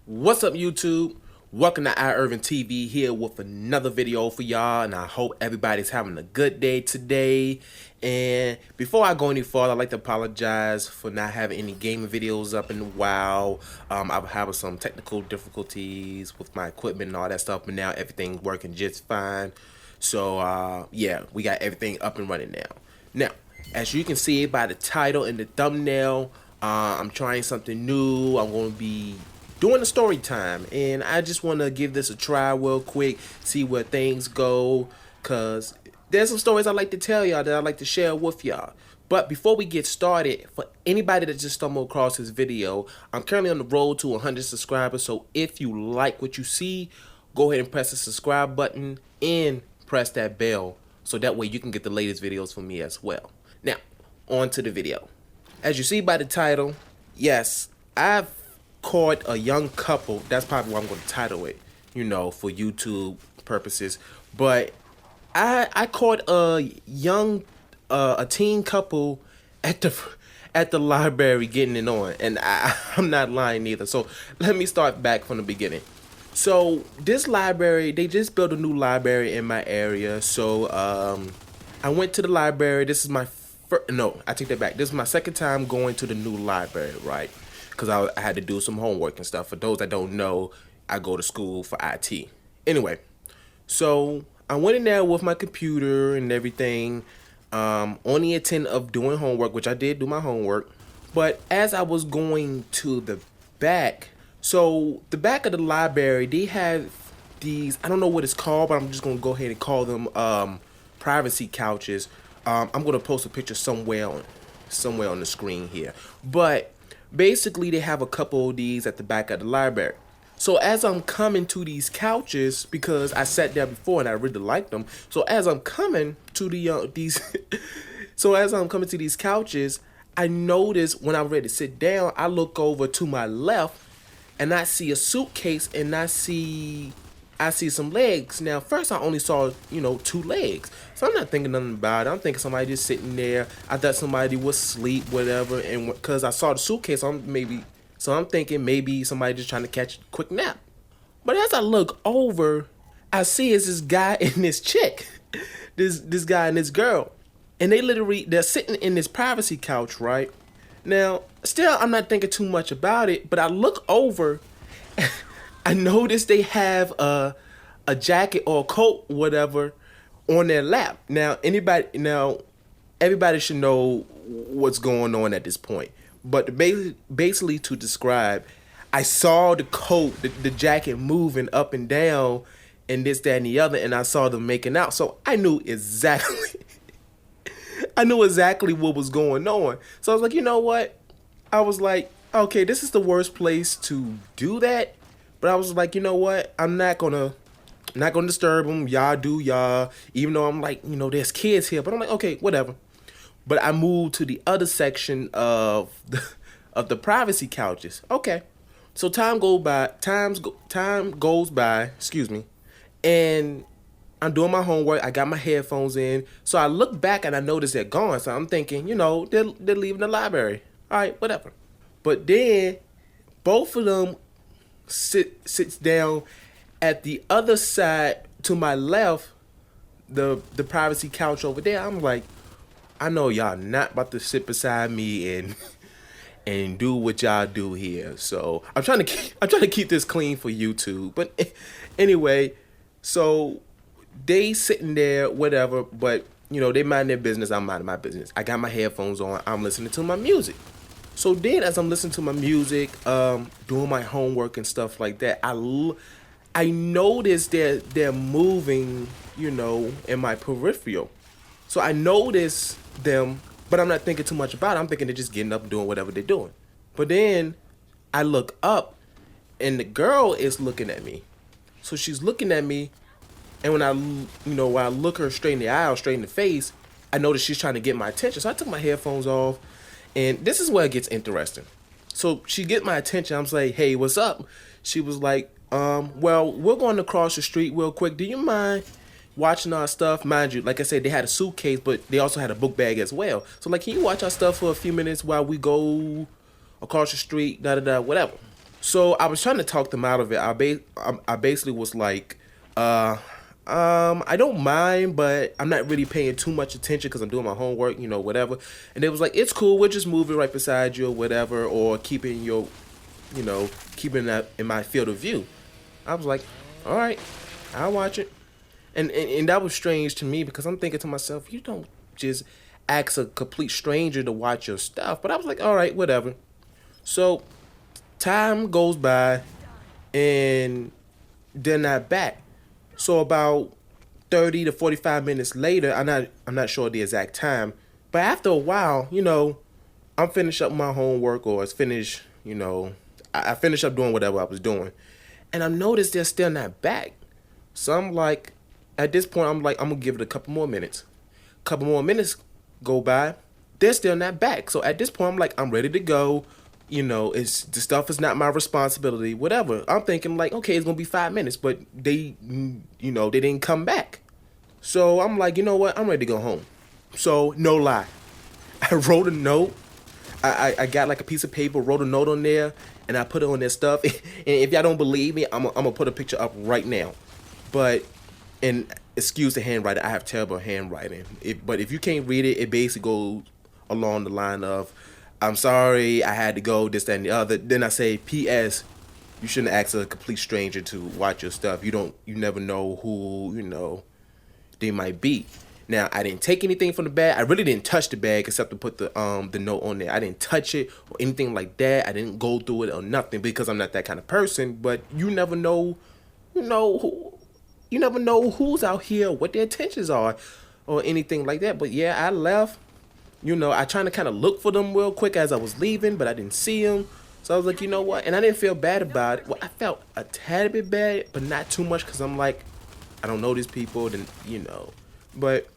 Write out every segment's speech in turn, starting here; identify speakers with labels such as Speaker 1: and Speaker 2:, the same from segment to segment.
Speaker 1: What's up, YouTube? Welcome to iIrvingTV here with another video for y'all, and I hope everybody's having a good day today. And before I go any further, I'd like to apologize for not having any gaming videos up in a while. I'm having some technical difficulties with my equipment and all that stuff, but now everything's working just fine. So yeah, we got everything up and running now. Now, as you can see by the title and the thumbnail, I'm trying something new. I'm going to be doing a story time, and I just want to give this a try real quick, see where things go, because there's some stories I like to tell y'all that I like to share with y'all. But before we get started, for anybody that just stumbled across this video, I'm currently on the road to 100 subscribers, so if you like what you see, go ahead and press the subscribe button and press that bell, so that way you can get the latest videos from me as well. Now, on to the video. As you see by the title, yes, I've caught a young couple. That's probably what I'm going to title it, you know, for YouTube purposes. But I caught a a teen couple at the library getting it on, and I'm not lying either. So let me start back from the beginning. So this library, they just built a new library in my area. So I went to the library. This is my no, I take that back. This is my second time going to the new library, right? Because I had to do some homework and stuff. For those that don't know, I go to school for IT. Anyway, so I went in there with my computer and everything, on the intent of doing homework, which I did do my homework. But as I was going to the back, so the back of the library, they have these, I don't know what it's called, but I'm just going to go ahead and call them privacy couches. I'm going to post a picture somewhere on the screen here. But basically, they have a couple of these at the back of the library. So as I'm coming to these couches, because I sat there before and I really liked them. So as I'm coming to these couches, I notice when I'm ready to sit down, I look over to my left and I see a suitcase and I see some legs. Now, first I only saw, two legs. So I'm not thinking nothing about it. I'm thinking somebody just sitting there. I thought somebody was asleep, whatever. And because I saw the suitcase, I'm thinking maybe somebody just trying to catch a quick nap. But as I look over, I see it's this guy and this chick. This guy and this girl. And they're sitting in this privacy couch, right? Now, still, I'm not thinking too much about it, but I look over I noticed they have a jacket or a coat, whatever, on their lap. Now, everybody should know what's going on at this point. But basically, to describe, I saw the coat, the jacket moving up and down, and this, that, and the other, and I saw them making out. So I knew exactly, what was going on. So I was like, you know what? I was like, okay, this is the worst place to do that. But I was like, you know what? I'm not gonna disturb them. Y'all do y'all. Even though I'm like, there's kids here. But I'm like, okay, whatever. But I moved to the other section of the privacy couches. Okay. So time goes by. Excuse me. And I'm doing my homework. I got my headphones in. So I look back and I notice they're gone. So I'm thinking, they're leaving the library. All right, whatever. But then both of them sits down at the other side to my left, the privacy couch over there. I'm like, I know y'all not about to sit beside me and do what y'all do here. So I'm trying to keep this clean for YouTube. But anyway, so they sitting there, whatever. But they mind their business. I'm minding my business. I got my headphones on. I'm listening to my music. So then, as I'm listening to my music, doing my homework and stuff like that, I noticed they're moving, in my peripheral. So I notice them, but I'm not thinking too much about it. I'm thinking they're just getting up and doing whatever they're doing. But then I look up, and the girl is looking at me. So she's looking at me, and when I look her straight in the eye or straight in the face, I notice she's trying to get my attention. So I took my headphones off. And this is where it gets interesting. So she get my attention. I'm like, hey, what's up? She was like, well, we're going to cross the street real quick. Do you mind watching our stuff? Mind you, like I said, they had a suitcase, but they also had a book bag as well. So like, can you watch our stuff for a few minutes while we go across the street, whatever. So I was trying to talk them out of it. I basically was like, I don't mind, but I'm not really paying too much attention because I'm doing my homework, whatever. And it was like, it's cool. We'll just move it right beside you or whatever, or keeping your, keeping that in my field of view. I was like, all right, I'll watch it. And that was strange to me because I'm thinking to myself, you don't just ask a complete stranger to watch your stuff. But I was like, all right, whatever. So time goes by and they're not back. So about 30 to 45 minutes later, I'm not sure the exact time, but after a while, I'm finished up my homework or it's finished, I finished up doing whatever I was doing. And I noticed they're still not back. So I'm like, at this point, I'm like, I'm gonna give it a couple more minutes. Couple more minutes go by, they're still not back. So at this point, I'm like, I'm ready to go. It's the stuff is not my responsibility, whatever. I'm thinking like, okay, it's gonna be 5 minutes, but they didn't come back. So I'm like, you know what? I'm ready to go home. So no lie, I wrote a note. I got like a piece of paper, wrote a note on there, and I put it on their stuff. And if y'all don't believe me, I'm gonna put a picture up right now. But and excuse the handwriting, I have terrible handwriting. But if you can't read it, it basically goes along the line of, I'm sorry, I had to go, this, that, and the other. Then I say, P.S. You shouldn't ask a complete stranger to watch your stuff. You never know who, they might be. Now, I didn't take anything from the bag. I really didn't touch the bag except to put the note on there. I didn't touch it or anything like that. I didn't go through it or nothing because I'm not that kind of person. But you never know, you never know who's out here, what their intentions are, or anything like that. But yeah, I left. I trying to kind of look for them real quick as I was leaving, but I didn't see them. So I was like, you know what? And I didn't feel bad about it. Well, I felt a tad bit bad, but not too much because I'm like, I don't know these people, then, But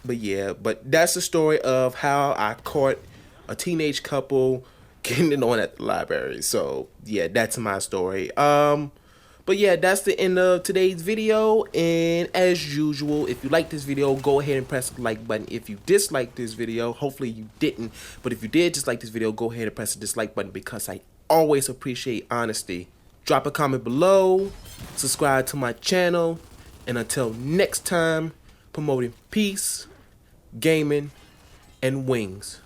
Speaker 1: yeah, but that's the story of how I caught a teenage couple getting it on at the library. So yeah, that's my story. But yeah, that's the end of today's video. And as usual, if you like this video, go ahead and press the like button. If you dislike this video, hopefully you didn't. But if you did dislike this video, go ahead and press the dislike button because I always appreciate honesty. Drop a comment below, subscribe to my channel, and until next time, promoting peace, gaming, and wings.